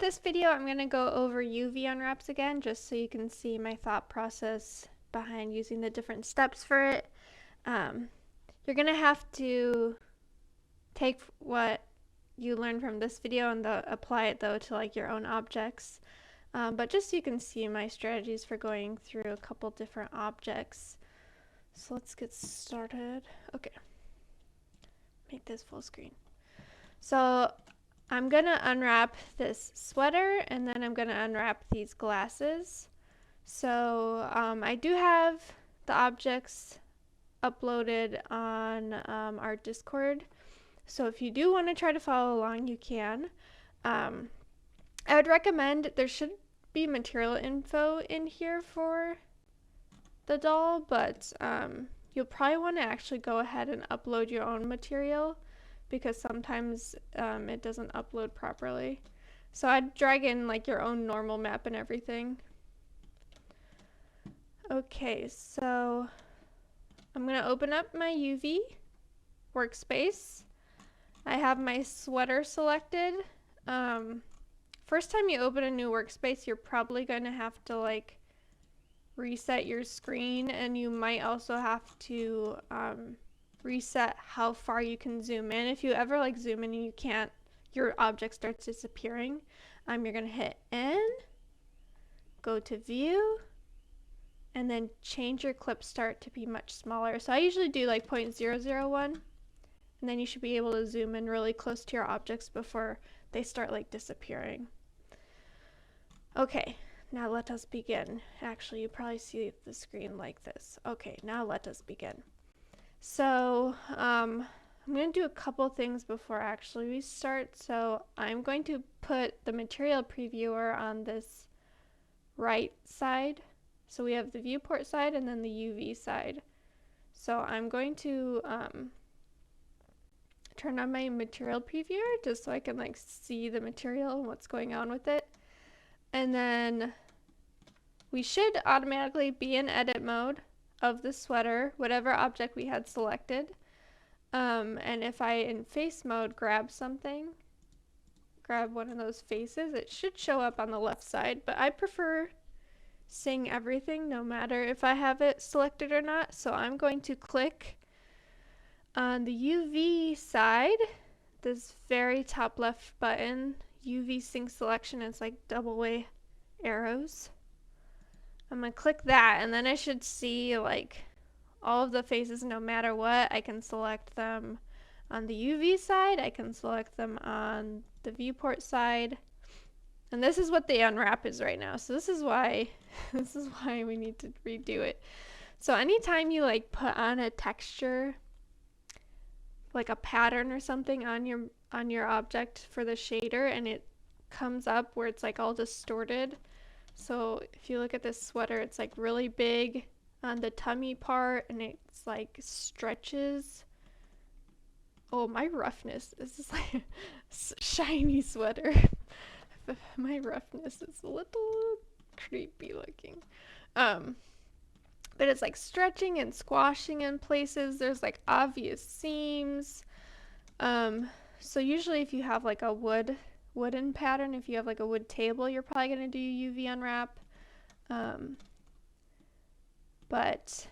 this video, I'm going to go over UV unwraps again, just so you can see my thought process behind using the different steps for it. You're going to have to take what you learned from this video and apply it though to like your own objects. But just so you can see my strategies for going through a couple different objects. So let's get started. Okay, make this full screen. So I'm gonna unwrap this sweater and then I'm gonna unwrap these glasses. So I do have the objects uploaded on our Discord. So if you do want to try to follow along, you can. I would recommend, there should be material info in here for the doll, but you'll probably want to actually go ahead and upload your own material, because sometimes it doesn't upload properly. So I'd drag in like your own normal map and everything. Okay, so I'm going to open up my UV workspace. I have my sweater selected. First time you open a new workspace, you're probably going to have to like reset your screen, and you might also have to reset how far you can zoom in. If you ever like zoom in and you can't, your object starts disappearing, you're going to hit N, go to view, and then change your clip start to be much smaller. So I usually do like 0.001, and then you should be able to zoom in really close to your objects before they start like disappearing. Okay, now let us begin. Actually, you probably see the screen like this. Okay, now let us begin. So I'm going to do a couple things before actually we start. So I'm going to put the material previewer on this right side. So we have the viewport side and then the UV side. So I'm going to turn on my material previewer just so I can like see the material and what's going on with it. And then we should automatically be in edit mode of the sweater, whatever object we had selected. And if I in face mode grab something, grab one of those faces, it should show up on the left side, but I prefer seeing everything no matter if I have it selected or not. So I'm going to click on the UV side, this very top left button, UV sync selection. It's like double way arrows. I'm gonna click that, and then I should see like all of the faces no matter what. I can select them on the UV side, I can select them on the viewport side, and this is what the unwrap is right now. So this is why we need to redo it. So anytime you like put on a texture, like a pattern or something on your object for the shader, and it comes up where it's like all distorted. So if you look at this sweater, it's like really big on the tummy part, and it's like stretches. Oh, my roughness. This is like a shiny sweater. My roughness is a little creepy looking. But it's like stretching and squashing in places. There's like obvious seams. So usually if you have like a wooden pattern, if you have like a wood table, you're probably going to do UV unwrap. But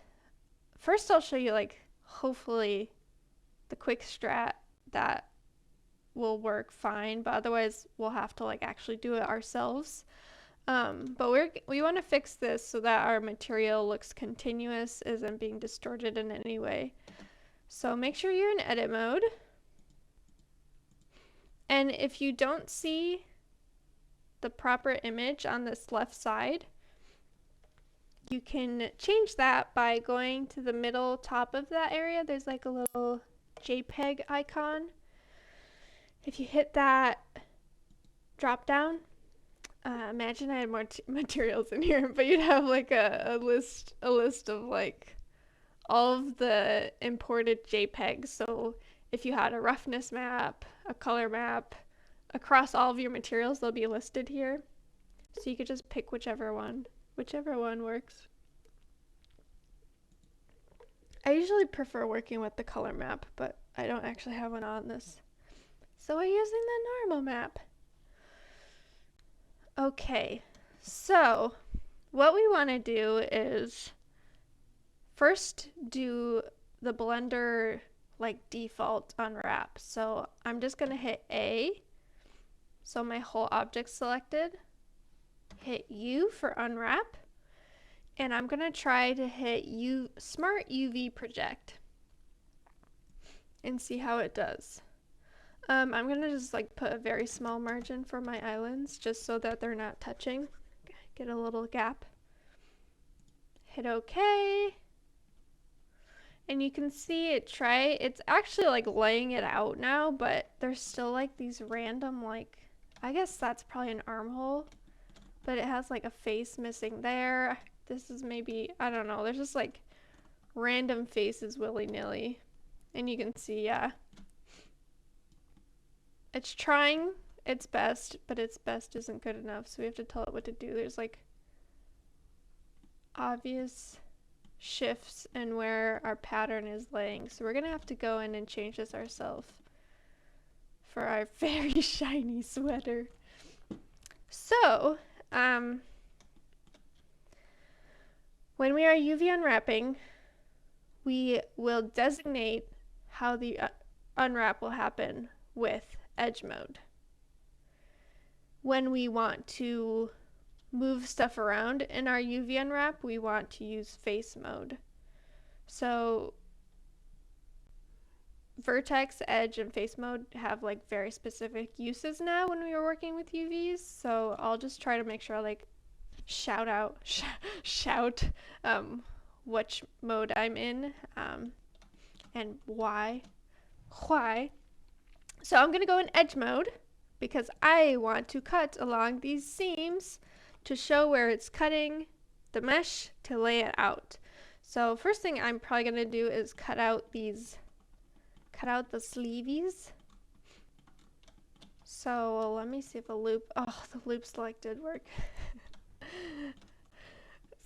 first I'll show you like hopefully the quick strat that will work fine, but otherwise we'll have to like actually do it ourselves. But we want to fix this so that our material looks continuous, isn't being distorted in any way. So make sure you're in edit mode. And if you don't see the proper image on this left side, you can change that by going to the middle top of that area. There's like a little JPEG icon. If you hit that drop down, imagine I had more materials in here, but you'd have like a list of like all of the imported JPEGs. So if you had a roughness map, a color map, across all of your materials, they'll be listed here. So you could just pick whichever one works. I usually prefer working with the color map, but I don't actually have one on this. So we're using the normal map. Okay, so what we want to do is first do the Blender like default unwrap. So I'm just going to hit A, so my whole object's selected, hit U for unwrap, and I'm going to try to hit Smart UV project and see how it does. I'm going to just like put a very small margin for my islands just so that they're not touching. Get a little gap. Hit OK. And you can see it's actually like laying it out now, but there's still like these random like, I guess that's probably an armhole, but it has like a face missing there. This is maybe, I don't know, there's just like random faces willy-nilly. And you can see, yeah, it's trying its best, but its best isn't good enough, so we have to tell it what to do. There's like obvious shifts in where our pattern is laying, so we're gonna have to go in and change this ourselves for our very shiny sweater. So when we are UV unwrapping, we will designate how the unwrap will happen with edge mode. When we want to move stuff around in our UV unwrap, we want to use face mode. So vertex, edge, and face mode have like very specific uses now when we are working with UVs. So I'll just try to make sure I like shout which mode I'm in and why. So I'm gonna go in edge mode because I want to cut along these seams to show where it's cutting the mesh to lay it out. So first thing I'm probably gonna do is cut out the sleeves. So let me see if the loop select did work.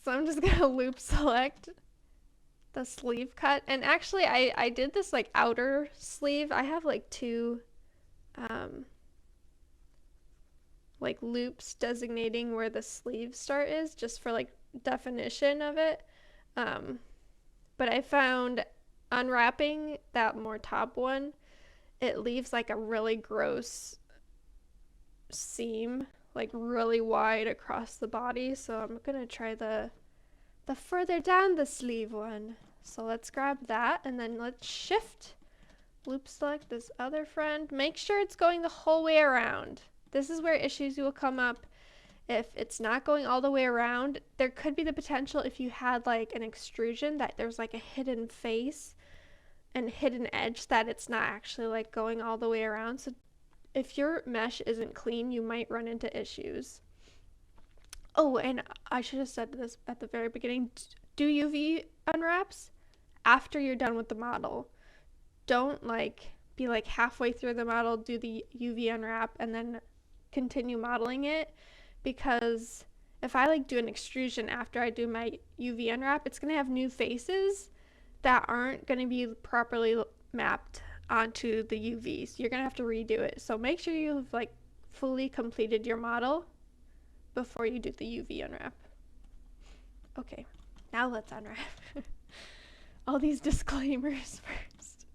So I'm just gonna loop select the sleeve cut, and actually I did this like outer sleeve. I have like two like loops designating where the sleeve start is, just for like definition of it. But I found unwrapping that more top one, it leaves like a really gross seam, like really wide across the body. So I'm gonna try the further down the sleeve one. So let's grab that, and then let's shift, loop select this other friend. Make sure it's going the whole way around. This is where issues will come up if it's not going all the way around. There could be the potential, if you had like an extrusion, that there's like a hidden face and hidden edge, that it's not actually like going all the way around. So if your mesh isn't clean, you might run into issues. Oh, and I should have said this at the very beginning. Do UV unwraps after you're done with the model. Don't like be like halfway through the model, do the UV unwrap, and then continue modeling it, because if I like do an extrusion after I do my UV unwrap, it's gonna have new faces that aren't gonna be properly mapped onto the UVs. You're gonna have to redo it. So make sure you've like fully completed your model before you do the UV unwrap. Okay, now let's unwrap. All these disclaimers first.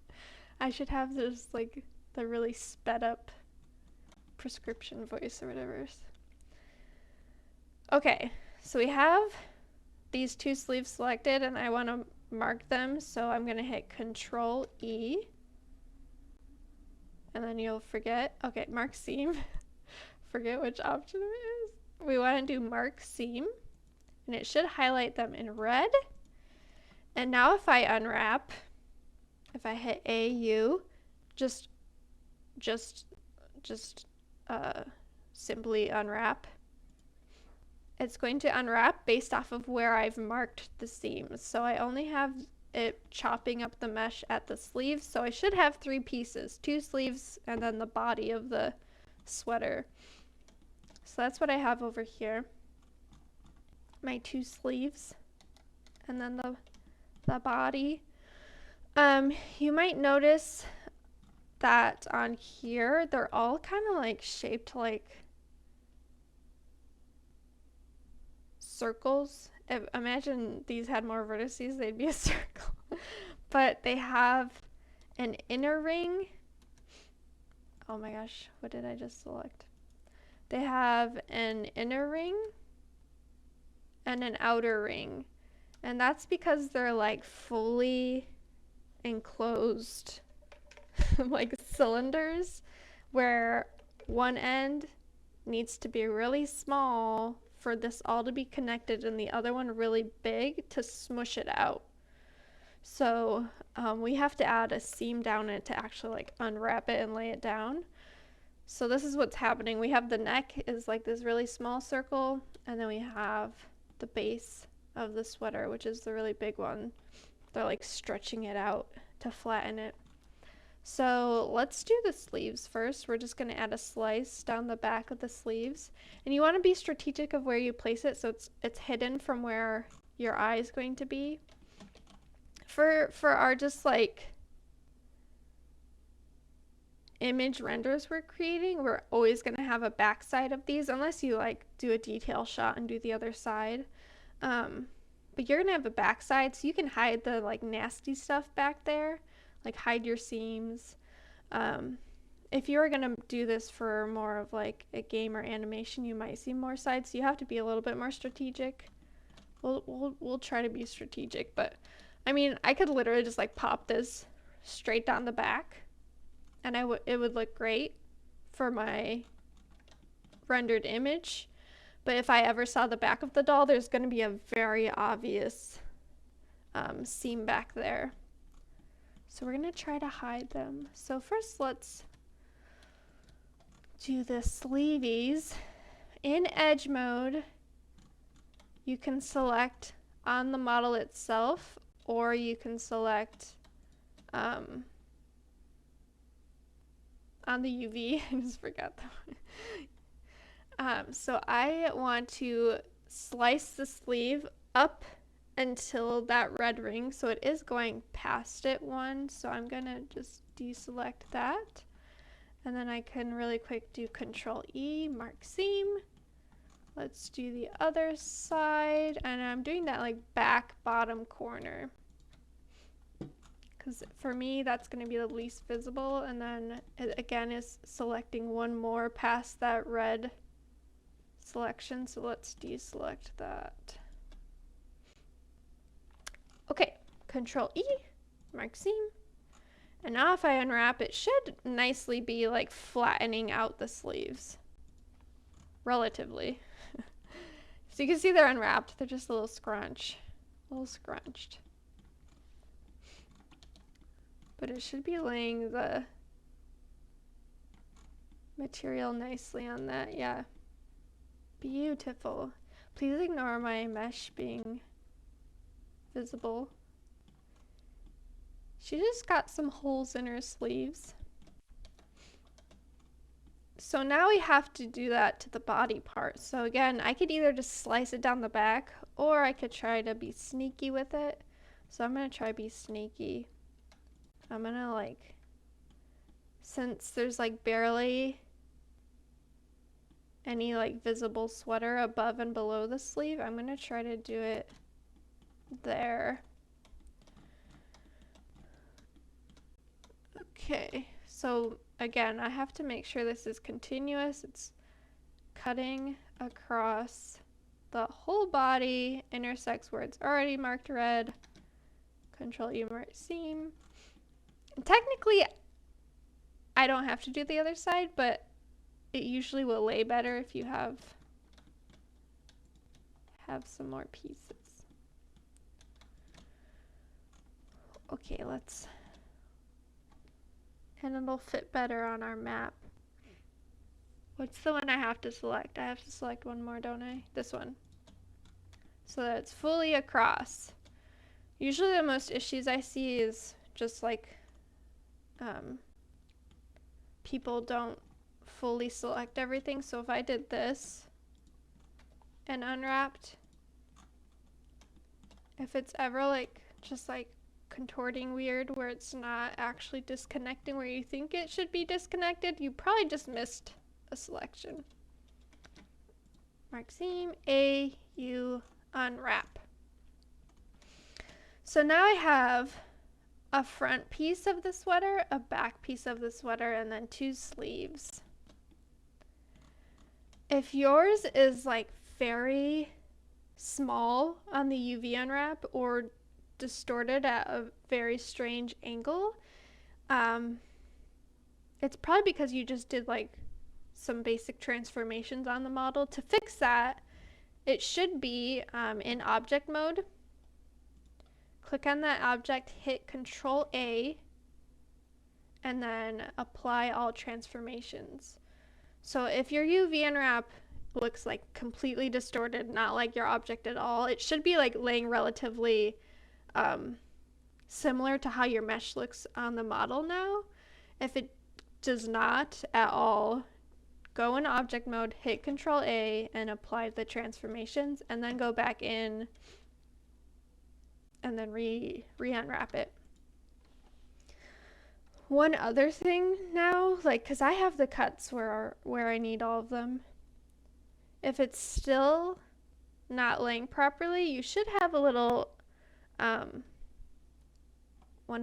I should have this like the really sped up prescription voice or whatever. Okay, so we have these two sleeves selected and I want to mark them, so I'm going to hit Control E, and then you'll forget. Okay, mark seam. Forget which option it is. We want to do mark seam, and it should highlight them in red. And now if I unwrap, if I hit AU, just simply unwrap, it's going to unwrap based off of where I've marked the seams. So I only have it chopping up the mesh at the sleeves, so I should have 3 pieces, 2 sleeves and then the body of the sweater. So that's what I have over here, my 2 sleeves and then the body. You might notice that on here they're all kind of like shaped like circles. Imagine these had more vertices, they'd be a circle. But they have an inner ring. Oh my gosh, what did I just select? They have an inner ring and an outer ring. And that's because they're like fully enclosed like cylinders, where one end needs to be really small for this all to be connected and the other one really big to smush it out. So we have to add a seam down it to actually like unwrap it and lay it down. So this is what's happening. We have the neck is like this really small circle, and then we have the base of the sweater, which is the really big one. They're like stretching it out to flatten it. So let's do the sleeves first. We're just going to add a slice down the back of the sleeves. And you want to be strategic of where you place it so it's hidden from where your eye is going to be. For our just like image renders we're creating, we're always going to have a back side of these unless you like do a detail shot and do the other side. But you're going to have a back side so you can hide the like nasty stuff back there. Like hide your seams. If you're gonna do this for more of like a game or animation, you might see more sides, so you have to be a little bit more strategic. We'll try to be strategic, but I mean, I could literally just like pop this straight down the back, and it would look great for my rendered image. But if I ever saw the back of the doll, there's gonna be a very obvious seam back there. So we're going to try to hide them. So first let's do the sleeveys. In edge mode, you can select on the model itself, or you can select on the UV. I just forgot that one. So I want to slice the sleeve up until that red ring, so it is going past it one, so I'm gonna just deselect that, and then I can really quick do Control E, mark seam. Let's do the other side, and I'm doing that like back bottom corner, because for me that's going to be the least visible, and then it again is selecting one more past that red selection, so let's deselect that. Okay, Control E, mark seam, and now if I unwrap, it should nicely be like flattening out the sleeves, relatively. So you can see they're unwrapped, they're just a little scrunched. But it should be laying the material nicely on that, yeah. Beautiful. Please ignore my mesh being visible. She just got some holes in her sleeves. So now we have to do that to the body part. So again, I could either just slice it down the back, or I could try to be sneaky with it. So I'm gonna try to be sneaky. I'm gonna like, since there's like barely any like visible sweater above and below the sleeve, I'm gonna try to do it there. Okay, so again, I have to make sure this is continuous. It's cutting across the whole body, intersects where it's already marked red. Control U, mark seam. And technically, I don't have to do the other side, but it usually will lay better if you have some more pieces. Okay, let's, and it'll fit better on our map. What's the one I have to select? I have to select one more, don't I? This one. So that it's fully across. Usually the most issues I see is just like people don't fully select everything. So if I did this and unwrapped, if it's ever like just like contorting weird where it's not actually disconnecting where you think it should be disconnected, you probably just missed a selection. Mark seam, A, U, unwrap. So now I have a front piece of the sweater, a back piece of the sweater, and then 2 sleeves. If yours is like very small on the UV unwrap or distorted at a very strange angle, it's probably because you just did like some basic transformations on the model. To fix that, it should be in object mode. Click on that object, hit CTRL A, and then apply all transformations. So if your UV unwrap looks like completely distorted, not like your object at all, it should be like laying relatively similar to how your mesh looks on the model now. If it does not at all, go in object mode, hit CTRL A, and apply the transformations, and then go back in and then re-unwrap it. One other thing now, like, because I have the cuts where I need all of them. If it's still not laying properly, you should have a little, one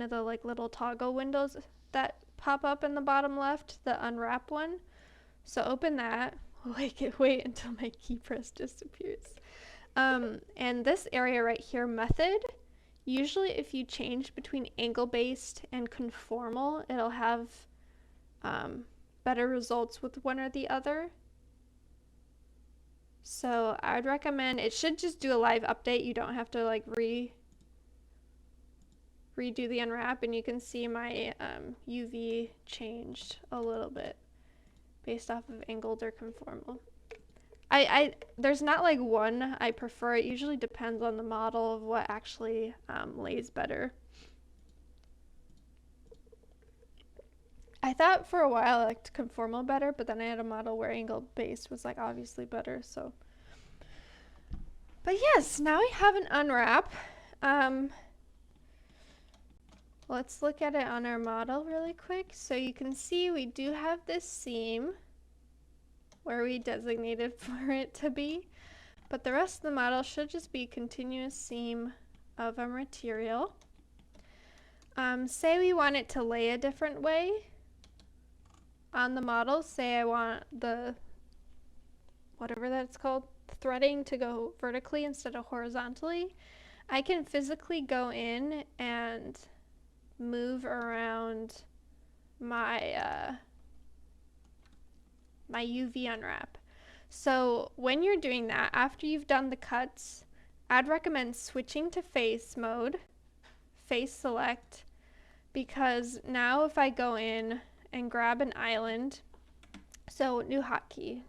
of the like little toggle windows that pop up in the bottom left, the unwrap one. So open that, wait until my key press disappears. And this area right here, method, usually if you change between angle-based and conformal, it'll have better results with one or the other. So I'd recommend, it should just do a live update. You don't have to like redo the unwrap, and you can see my UV changed a little bit based off of angled or conformal. There's not like one I prefer. It usually depends on the model of what actually lays better. I thought for a while I liked conformal better, but then I had a model where angle-based was like obviously better. So, but yes, now we have an unwrap. Let's look at it on our model really quick. So you can see we do have this seam where we designated for it to be, but the rest of the model should just be continuous seam of our material. Say we want it to lay a different way on the model. Say I want the, whatever that's called, threading to go vertically instead of horizontally. I can physically go in and move around my my UV unwrap. So when you're doing that, after you've done the cuts, I'd recommend switching to face mode, face select, because now if I go in and grab an island, so new hotkey,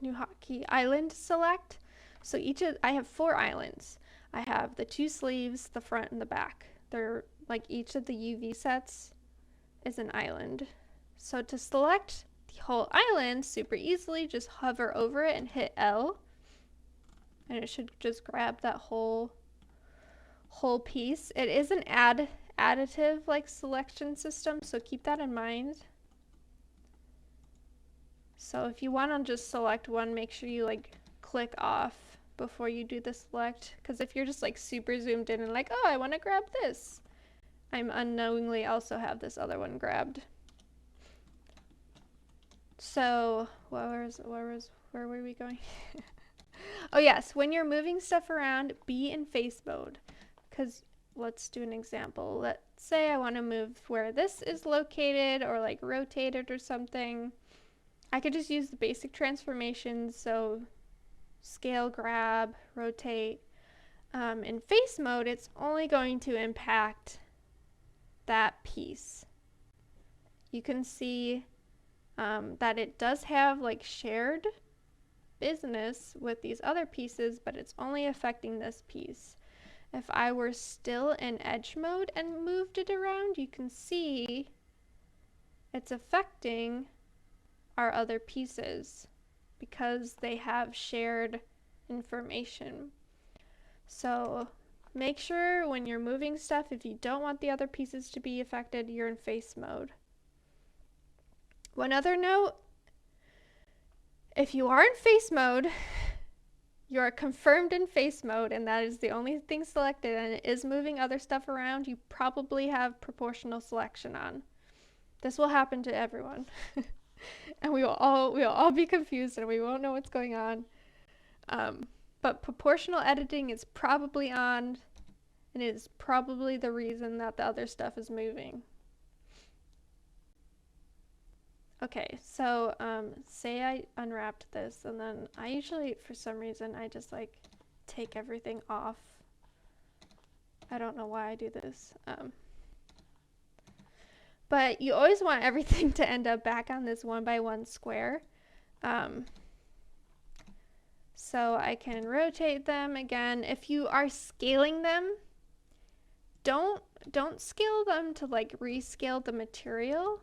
island select. So I have 4 islands. I have the 2 sleeves, the front and the back. They're like each of the UV sets is an island. So to select the whole island super easily, just hover over it and hit L, and it should just grab that whole piece. It is an additive like selection system, so keep that in mind. So if you want to just select one, make sure you like click off before you do the select, because if you're just like super zoomed in and like, oh, I want to grab this, I'm unknowingly also have this other one grabbed. So where were we going? Oh yes, when you're moving stuff around, be in face mode, because let's do an example. Let's say I want to move where this is located or like rotated or something. I could just use the basic transformations, so scale, grab, rotate. In face mode, it's only going to impact that piece. You can see that it does have like shared business with these other pieces, but it's only affecting this piece. If I were still in edge mode and moved it around, you can see it's affecting our other pieces because they have shared information. So make sure when you're moving stuff, if you don't want the other pieces to be affected, you're in face mode. One other note, if you are in face mode, you are confirmed in face mode, and that is the only thing selected, and it is moving other stuff around, you probably have proportional selection on. This will happen to everyone. And we will all be confused and we won't know what's going on. But proportional editing is probably on, and it is probably the reason that the other stuff is moving. Okay, so say I unwrapped this, and then I usually, for some reason, I just like take everything off. I don't know why I do this. But you always want everything to end up back on this 1x1 square. So I can rotate them again. If you are scaling them, don't scale them to like rescale the material.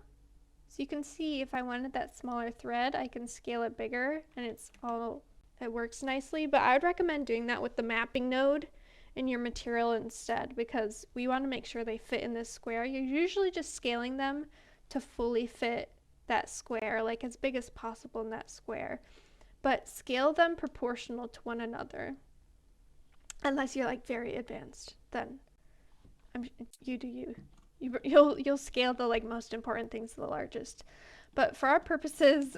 So you can see if I wanted that smaller thread, I can scale it bigger and it works nicely. But I would recommend doing that with the mapping node in your material instead, because we want to make sure they fit in this square. You're usually just scaling them to fully fit that square, like as big as possible in that square. But scale them proportional to one another. Unless you're like very advanced, then you do you. You'll scale the like most important things to the largest. But for our purposes,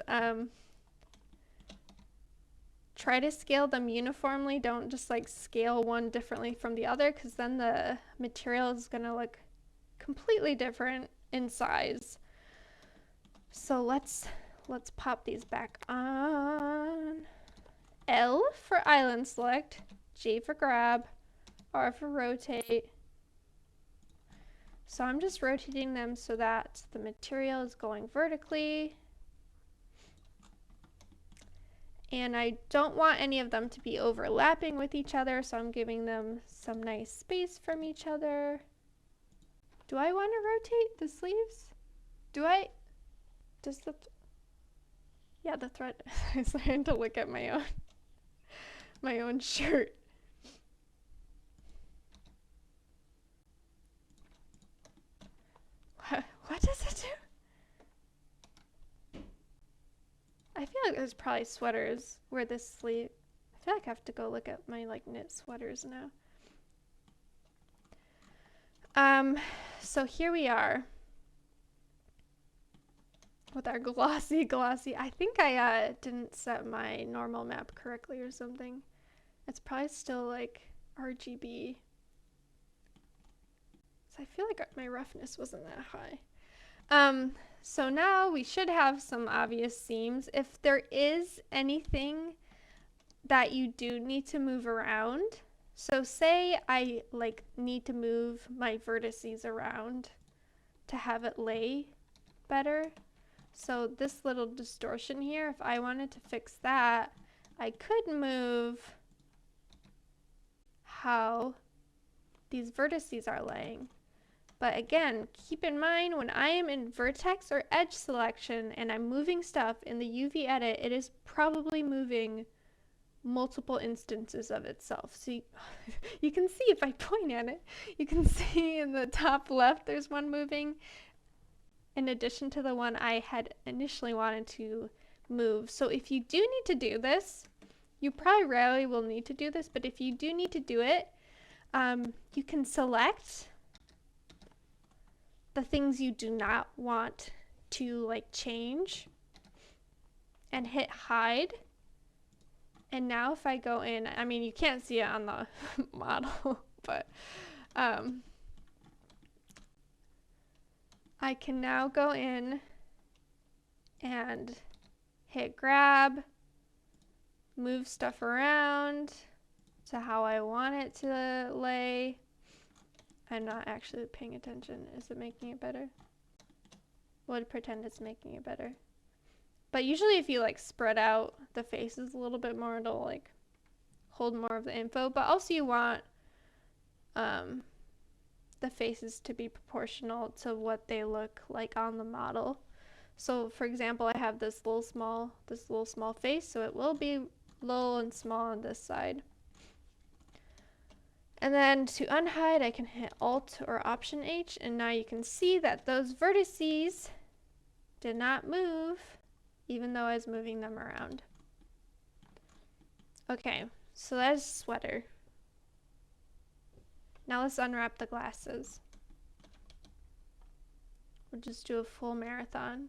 try to scale them uniformly. Don't just like scale one differently from the other, because then the material is going to look completely different in size. So let's pop these back on. L for island select, J for grab, R for rotate. So I'm just rotating them so that the material is going vertically. And I don't want any of them to be overlapping with each other, so I'm giving them some nice space from each other. Do I want to rotate the sleeves? Yeah, the thread. I'm starting to look at my own shirt. What does it do? I feel like there's probably sweaters where this sleeve. I feel like I have to go look at my like knit sweaters now. So here we are with our glossy. I think I didn't set my normal map correctly or something. It's probably still like RGB. So I feel like my roughness wasn't that high. So now we should have some obvious seams. If there is anything that you do need to move around, so say I like need to move my vertices around to have it lay better. So this little distortion here, if I wanted to fix that, I could move how these vertices are laying. But again, keep in mind when I am in vertex or edge selection and I'm moving stuff in the UV edit, it is probably moving multiple instances of itself. So you can see if I point at it, you can see in the top left there's one moving in addition to the one I had initially wanted to move. So if you do need to do this, you probably rarely will need to do this, but if you do need to do it, you can select the things you do not want to like change and hit hide. And now if I go in, I mean you can't see it on the model, but I can now go in and hit grab, move stuff around to how I want it to lay. I'm not actually paying attention. Is it making it better? We'll pretend it's making it better. But usually if you like spread out the faces a little bit more, it'll like hold more of the info. But also you want the faces to be proportional to what they look like on the model. So for example, I have this little small face, so it will be little and small on this side. And then to unhide, I can hit Alt or Option H, and now you can see that those vertices did not move, even though I was moving them around. Okay, So that's sweater. Now let's unwrap the glasses. We'll just do a full marathon.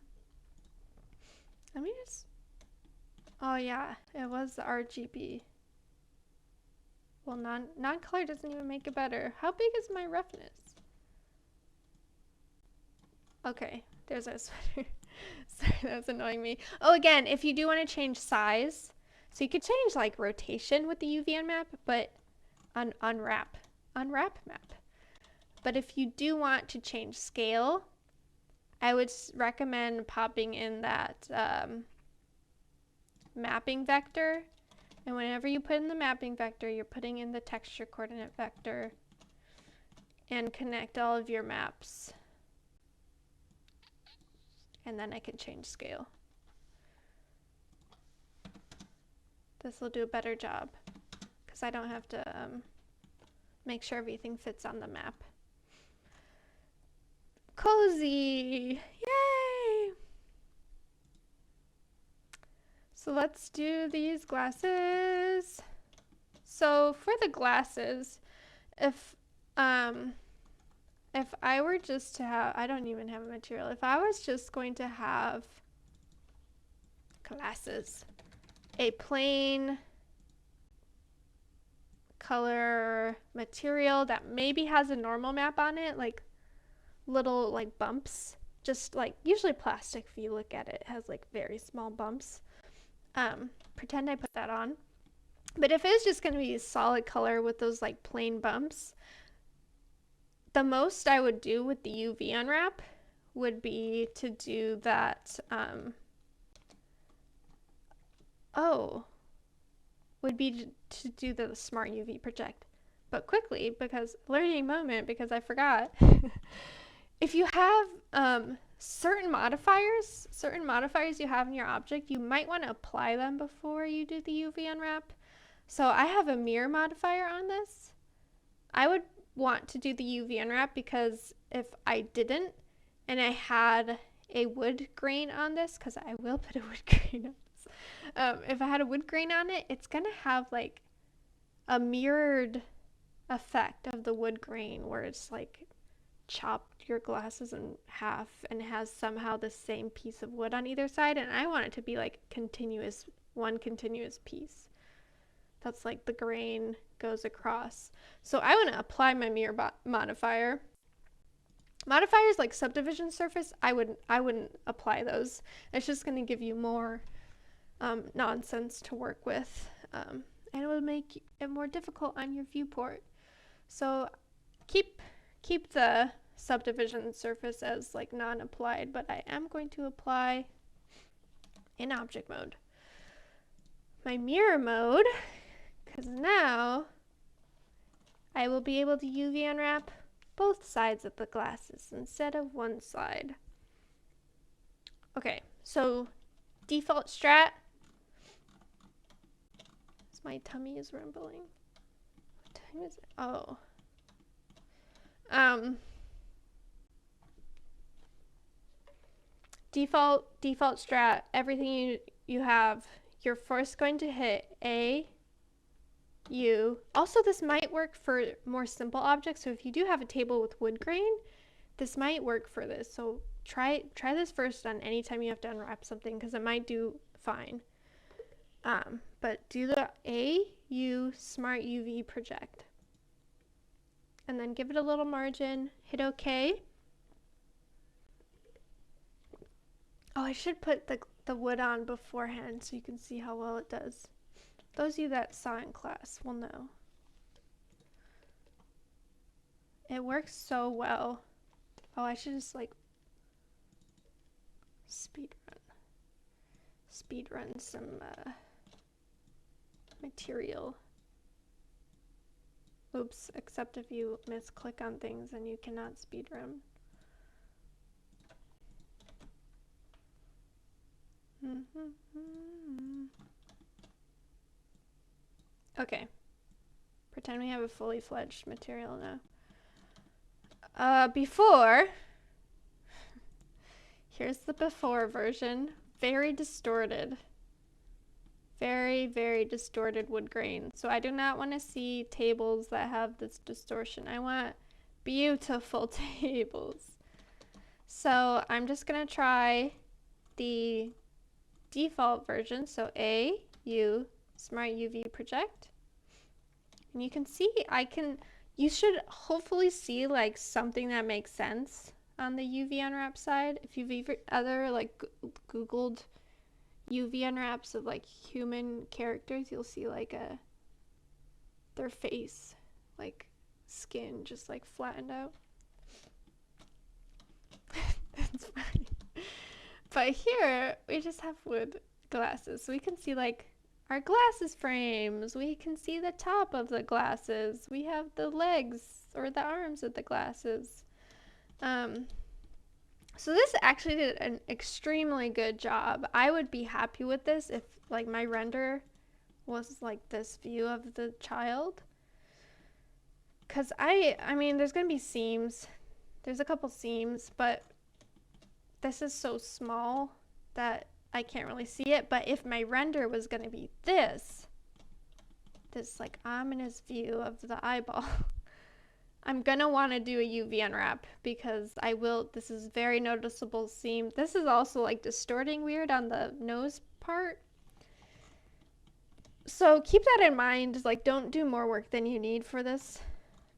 Let me just... Oh yeah, it was the RGB. Well, non-color doesn't even make it better. How big is my roughness? Okay, there's our sweater. Sorry, that was annoying me. Oh, again, if you do want to change size, so you could change like rotation with the UV unwrap, but unwrap map. But if you do want to change scale, I would recommend popping in that mapping vector. And whenever you put in the mapping vector, you're putting in the texture coordinate vector and connect all of your maps. And then I can change scale. This will do a better job because I don't have to make sure everything fits on the map. Cozy! Yay! So let's do these glasses. So for the glasses, if I were just to have, I don't even have a material. If I was just going to have glasses, a plain color material that maybe has a normal map on it, like little like bumps, just like usually plastic, if you look at it, has like very small bumps. Pretend I put that on. But if it's just going to be a solid color with those like plain bumps, the most I would do with the UV unwrap would be to do that, would be to do the smart UV project. But quickly, because learning moment, because I forgot. If you have certain modifiers you have in your object, you might want to apply them before you do the UV unwrap. So I have a mirror modifier on this. I would want to do the UV unwrap because if I didn't and I had a wood grain on this, because I will put a wood grain on this, if I had a wood grain on it, it's gonna have like a mirrored effect of the wood grain where it's like chopped your glasses in half and has somehow the same piece of wood on either side, and I want it to be like continuous, one continuous piece. That's like the grain goes across. So I want to apply my mirror modifier. Modifiers like subdivision surface, I wouldn't apply those. It's just going to give you more nonsense to work with, and it will make it more difficult on your viewport. So keep the subdivision surface as like non-applied, but I am going to apply in object mode. My mirror mode, because now I will be able to UV unwrap both sides of the glasses instead of one side. Okay, so default strat. My tummy is rumbling. What time is it? Oh. Default strat, everything you have, you're first going to hit A, U. Also, this might work for more simple objects, so if you do have a table with wood grain, this might work for this. So try this first on any time you have to unwrap something, because it might do fine. But do the AU Smart UV project. And then give it a little margin, hit OK. Oh, I should put the wood on beforehand so you can see how well it does. Those of you that saw in class will know. It works so well. Oh, I should just like speed run some material. Oops, except if you misclick on things and you cannot speed run. Okay. Pretend we have a fully fledged material now. Before, here's the before version. Very distorted. Very, very distorted wood grain. So I do not want to see tables that have this distortion. I want beautiful tables. So I'm just going to try the default version. So A, U, Smart UV Project. And you can see you should hopefully see like something that makes sense on the UV unwrap side. If you've ever like Googled UV unwraps of like human characters, you'll see like their face, like skin just like flattened out. That's funny. But here we just have wood glasses, so we can see like our glasses frames. We can see the top of the glasses. We have the legs or the arms of the glasses. So this actually did an extremely good job. I would be happy with this if like my render was like this view of the child. Cause I mean, there's gonna be seams. There's a couple seams, but this is so small that I can't really see it. But if my render was gonna be this like ominous view of the eyeball, I'm gonna want to do a UV unwrap because this is very noticeable seam. This is also like distorting weird on the nose part. So keep that in mind, like don't do more work than you need for this.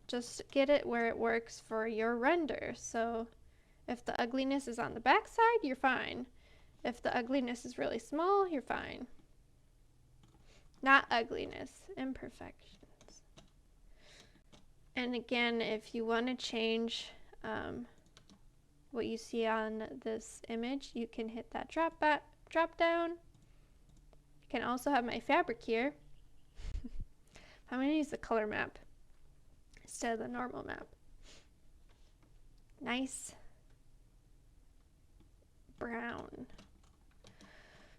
Just get it where it works for your render. So if the ugliness is on the back side, you're fine. If the ugliness is really small, you're fine. Not ugliness, imperfections. And again, if you want to change what you see on this image, you can hit that drop down. You can also have my fabric here. I'm going to use the color map instead of the normal map. Nice brown.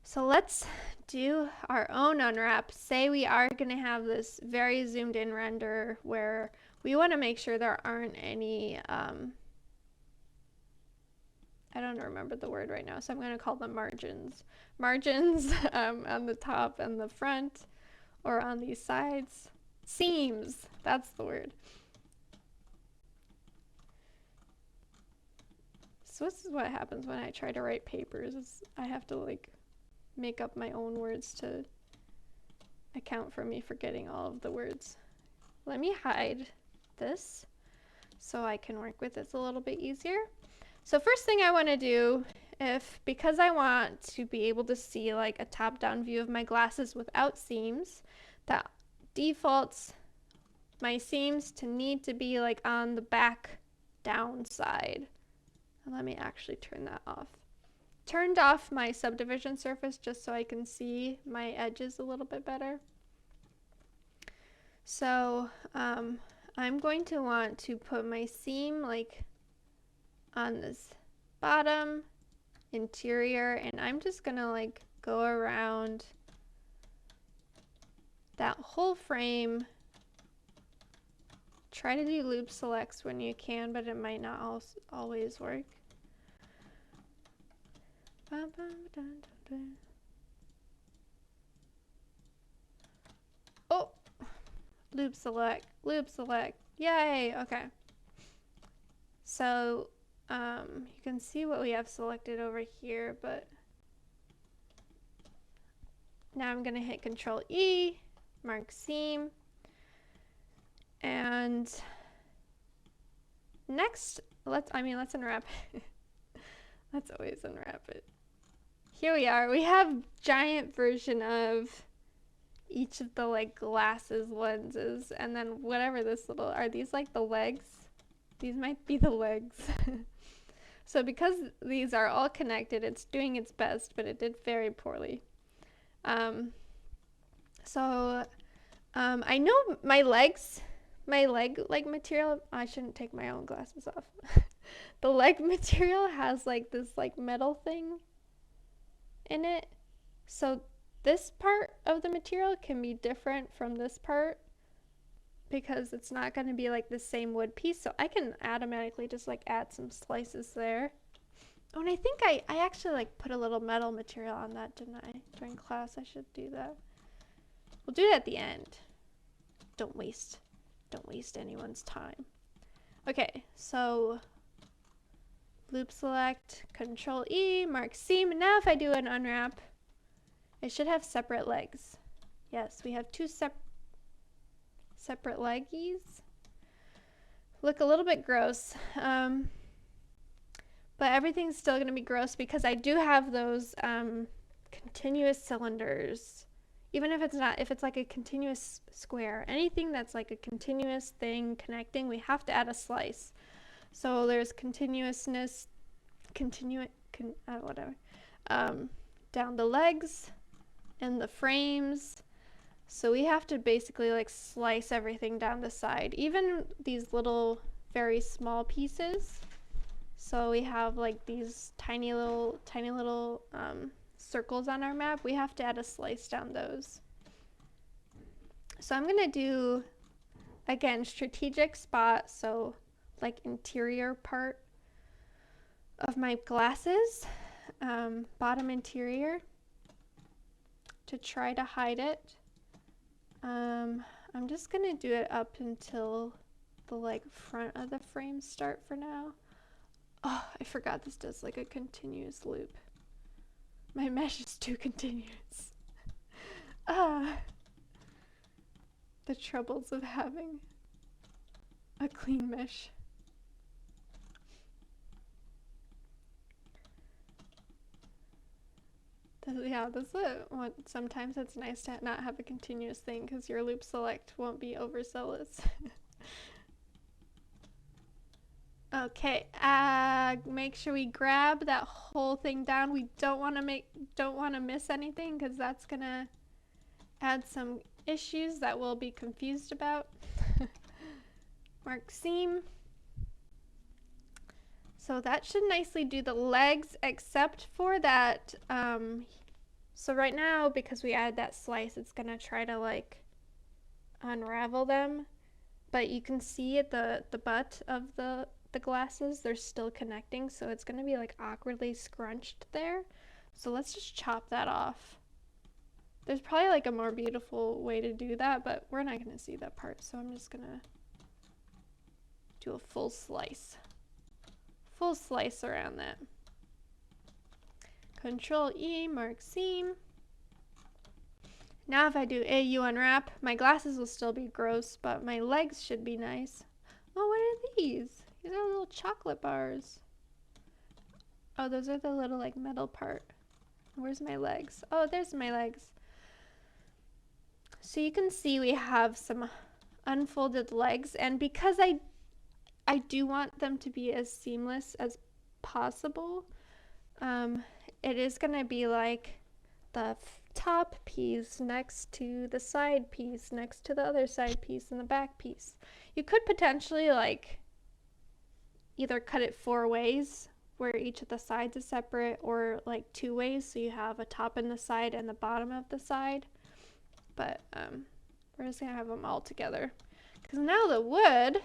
So let's do our own unwrap. Say we are going to have this very zoomed in render where we want to make sure there aren't any, I don't remember the word right now, so I'm going to call them margins. Margins on the top and the front, or on these sides. Seams, that's the word. So this is what happens when I try to write papers, is I have to like make up my own words to account for me forgetting all of the words. Let me hide this so I can work with this a little bit easier. So first thing I want to do, because I want to be able to see like a top-down view of my glasses without seams, that defaults my seams to need to be like on the back down side. And let me actually turn that off. Turned off my subdivision surface just so I can see my edges a little bit better. So I'm going to want to put my seam like on this bottom interior, and I'm just gonna like go around that whole frame. Try to do loop selects when you can, but it might not always work. Oh, loop select, yay, okay. So you can see what we have selected over here, but now I'm gonna hit Control E, mark seam, and next, let's unwrap it. Let's always unwrap it. Here we are. We have giant version of each of the like glasses lenses, and then whatever this little, are these like the legs? These might be the legs. So because these are all connected, it's doing its best, but it did very poorly. I know my leg like material, I shouldn't take my own glasses off. The leg material has like this like metal thing in it. So this part of the material can be different from this part because it's not going to be like the same wood piece. So I can automatically just like add some slices there. Oh, and I think I actually like put a little metal material on that, didn't I? During class, I should do that. We'll do it at the end. Don't waste anyone's time. Okay, so loop select, Control E, mark seam. Now if I do an unwrap, it should have separate legs. Yes, we have two separate leggies. Look a little bit gross, but everything's still going to be gross because I do have those continuous cylinders. Even if it's like a continuous square, anything that's like a continuous thing connecting, we have to add a slice. So there's continuousness, whatever, down the legs and the frames. So we have to basically like slice everything down the side, even these little very small pieces. So we have like these tiny little circles on our map. We have to add a slice down those. So I'm gonna do, again, strategic spot, so like interior part of my glasses, bottom interior, to try to hide it. I'm just gonna do it up until the like front of the frame start for now. Oh, I forgot this does like a continuous loop. My mesh is too continuous. The troubles of having a clean mesh. Yeah, that's it. Sometimes it's nice to not have a continuous thing because your loop select won't be overzealous. Okay, make sure we grab that whole thing down. We don't want to miss anything because that's gonna add some issues that we'll be confused about. Mark seam. So that should nicely do the legs, except for that. So right now, because we added that slice, it's gonna try to like unravel them, but you can see at the butt of the glasses, they're still connecting, so it's gonna be like awkwardly scrunched there. So let's just chop that off. There's probably like a more beautiful way to do that, but we're not gonna see that part, so I'm just gonna do a full slice around that. Control E, mark seam. Now if I do AU unwrap, my glasses will still be gross, but my legs should be nice. Oh, what are these? These are little chocolate bars. Oh, those are the little like metal part. Where's my legs? Oh, there's my legs. So you can see we have some unfolded legs, and because I do want them to be as seamless as possible, it is going to be like the top piece next to the side piece, next to the other side piece, and the back piece. You could potentially like either cut it 4 ways where each of the sides is separate, or like 2 ways, so you have a top in the side and the bottom of the side. But we're just gonna have them all together because now the wood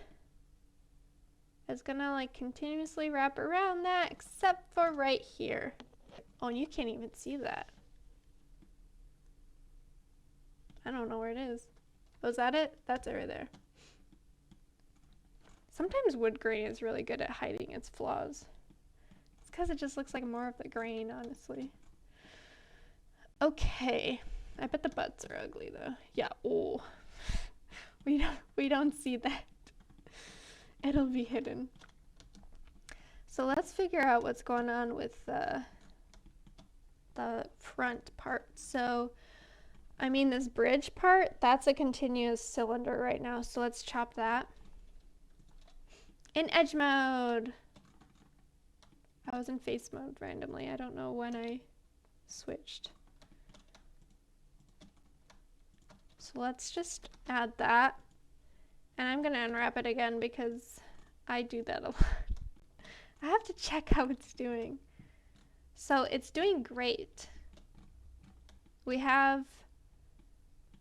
is gonna like continuously wrap around that, except for right here. Oh, and you can't even see that. I don't know where it is. Oh, is that it? That's over there. Sometimes wood grain is really good at hiding its flaws. It's because it just looks like more of the grain, honestly. Okay. I bet the butts are ugly though. Yeah, oh. We don't see that. It'll be hidden. So let's figure out what's going on with the front part. So, I mean, this bridge part, that's a continuous cylinder right now. So let's chop that. In edge mode. I was in face mode randomly. I don't know when I switched. So let's just add that. And I'm gonna unwrap it again because I do that a lot. I have to check how it's doing. So it's doing great. We have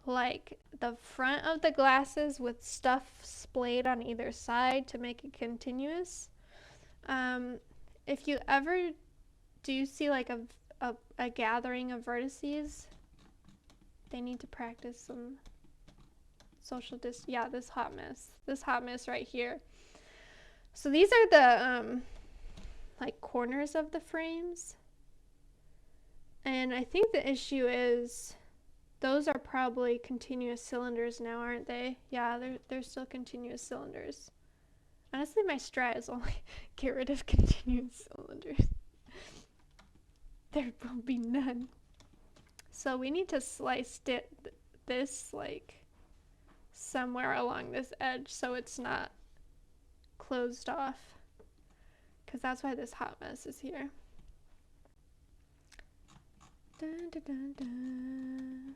like the front of the glasses with stuff splayed on either side to make it continuous. If you ever do see like a gathering of vertices, they need to practice some social yeah, this hot mess right here. So these are the like corners of the frames, and I think the issue is those are probably continuous cylinders now, aren't they? Yeah, they're still continuous cylinders. Honestly, my strat is only get rid of continuous cylinders. There will be none. So we need to slice this like somewhere along this edge so it's not closed off, because that's why this hot mess is here. Dun, dun, dun, dun.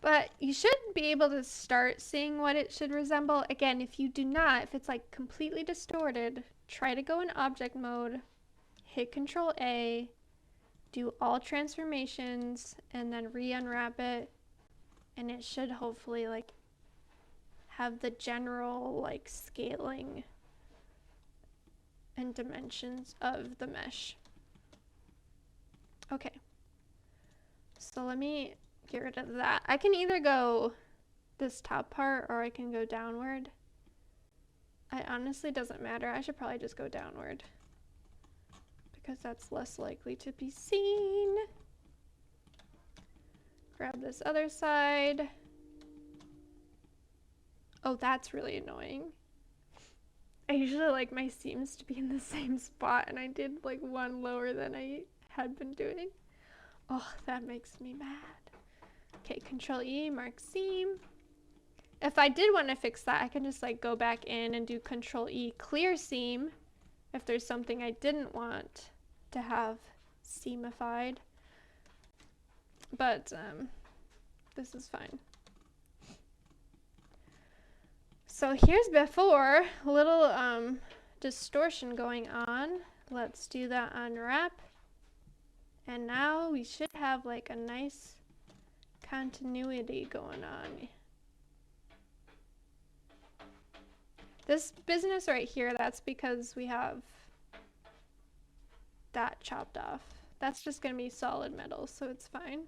But you should be able to start seeing what it should resemble. Again, if you do not, if it's like completely distorted, try to go in object mode, hit Control A, do all transformations, and then re-unwrap it, and it should hopefully like have the general like scaling and dimensions of the mesh. Okay, so let me get rid of that. I can either go this top part or I can go downward. It honestly doesn't matter. I should probably just go downward because that's less likely to be seen. Grab this other side. Oh, that's really annoying. I usually like my seams to be in the same spot, and I did like one lower than I had been doing. Oh, that makes me mad. Okay, Control E, mark seam. If I did want to fix that, I can just like go back in and do Control E, clear seam, if there's something I didn't want to have seamified. But this is fine. So here's before, a little distortion going on. Let's do that unwrap. And now we should have like a nice continuity going on. This business right here, that's because we have that chopped off. That's just gonna be solid metal, so it's fine.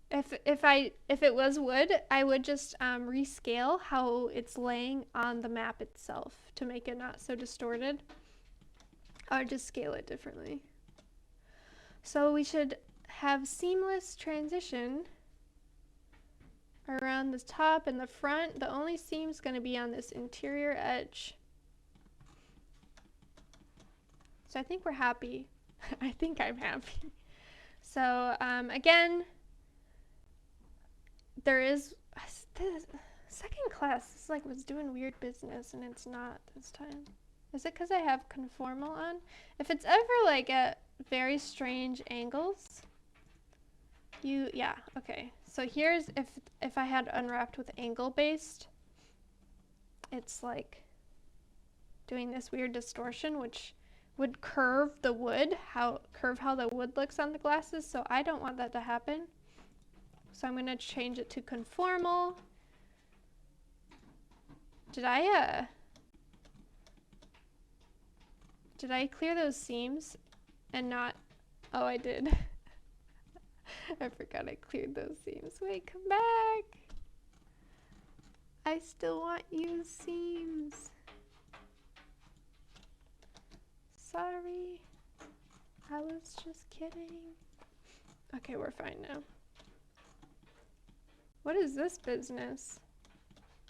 If it was wood, I would just rescale how it's laying on the map itself to make it not so distorted. I would just scale it differently. So we should have seamless transition around the top and the front. The only seam's going to be on this interior edge. So I think we're happy. I think I'm happy. So again, there is the second class is like was doing weird business, and it's not this time. Is it because I have conformal on? If it's ever like at very strange angles, yeah, okay. So here's if I had unwrapped with angle-based, it's like doing this weird distortion, which would curve the wood, curve how the wood looks on the glasses. So I don't want that to happen. So I'm going to change it to conformal. Did I clear those seams and not? Oh, I did. I forgot I cleared those seams. Wait, come back. I still want you seams. Sorry. I was just kidding. Okay, we're fine now. What is this business?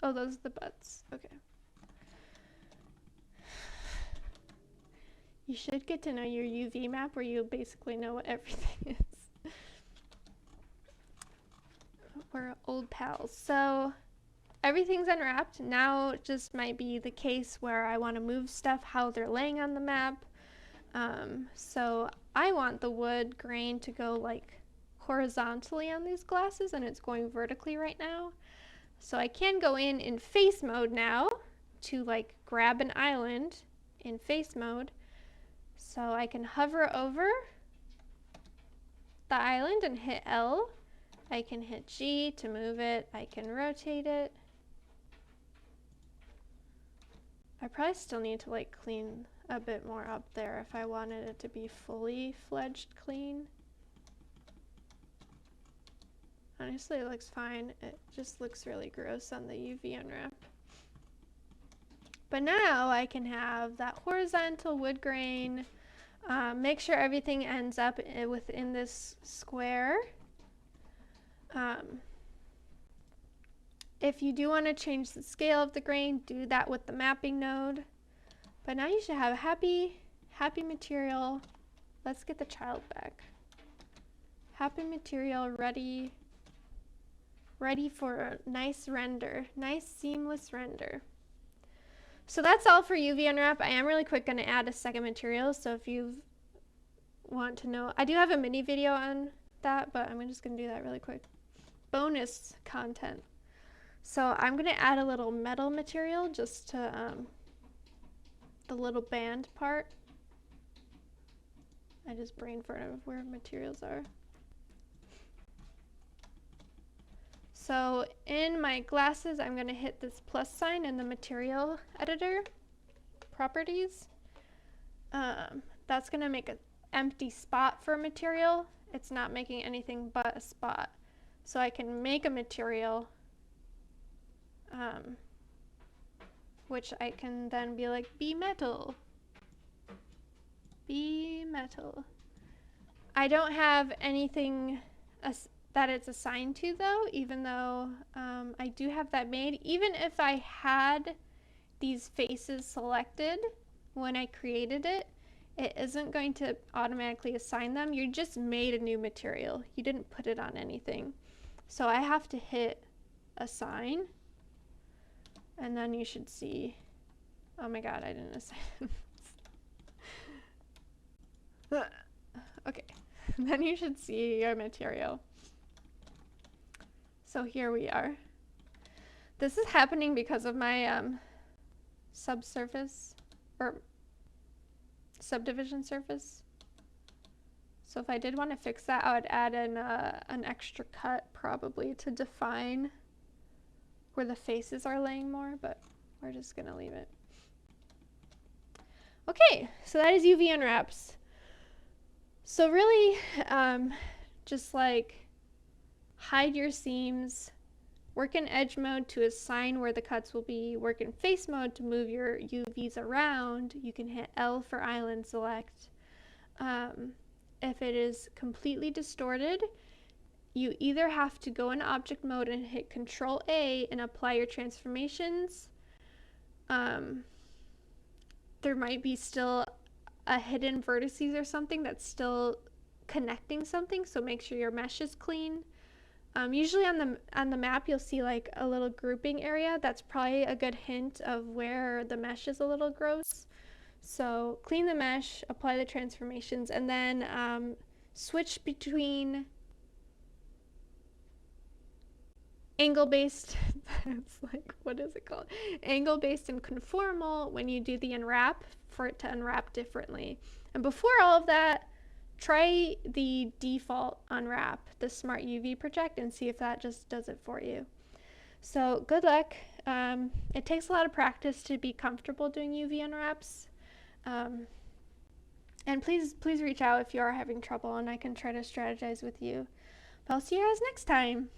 Oh, those are the butts. Okay. You should get to know your UV map where you basically know what everything is. We're old pals. So everything's unwrapped. Now it just might be the case where I want to move stuff how they're laying on the map. So I want the wood grain to go like horizontally on these glasses, and it's going vertically right now. So I can go in face mode now to like grab an island in face mode. So I can hover over the island and hit L. I can hit G to move it. I can rotate it. I probably still need to like clean a bit more up there if I wanted it to be fully fledged clean. Honestly, it looks fine. It just looks really gross on the UV unwrap. But now I can have that horizontal wood grain. Make sure everything ends up within this square. If you do want to change the scale of the grain, do that with the mapping node. But now you should have a happy material. Let's get the child back. Happy material ready for a nice render, nice seamless render. So that's all for UV Unwrap. I am really quick going to add a second material, so if you want to know, I do have a mini video on that, but I'm just going to do that really quick. Bonus content. So I'm going to add a little metal material just to the little band part. I just brain farted where materials are. So in my glasses, I'm going to hit this plus sign in the material editor, properties. That's going to make an empty spot for a material. It's not making anything but a spot. So I can make a material, which I can then be like, be metal. Be metal. I don't have anything that it's assigned to though, even though I do have that made. Even if I had these faces selected when I created it, it isn't going to automatically assign them. You just made a new material. You didn't put it on anything. So I have to hit assign, and then you should see, oh my god, I didn't assign okay, then you should see your material. So here we are. This is happening because of my subsurface or subdivision surface. So if I did want to fix that, I would add in an extra cut probably to define where the faces are laying more, but we're just gonna leave it. Okay, so that is UV Unwraps. So really, just like hide your seams, work in edge mode to assign where the cuts will be, work in face mode to move your UVs around. You can hit L for island select. If it is completely distorted, you either have to go in object mode and hit CTRL A and apply your transformations. There might be still a hidden vertices or something that's still connecting something, so make sure your mesh is clean. Usually on the map you'll see like a little grouping area. That's probably a good hint of where the mesh is a little gross. So clean the mesh, apply the transformations, and then switch between angle-based, it's like, what is it called? Angle-based and conformal when you do the unwrap for it to unwrap differently. And before all of that, try the default unwrap, the Smart UV project, and see if that just does it for you. So good luck. It takes a lot of practice to be comfortable doing UV unwraps. And please reach out if you are having trouble, and I can try to strategize with you. But I'll see you guys next time.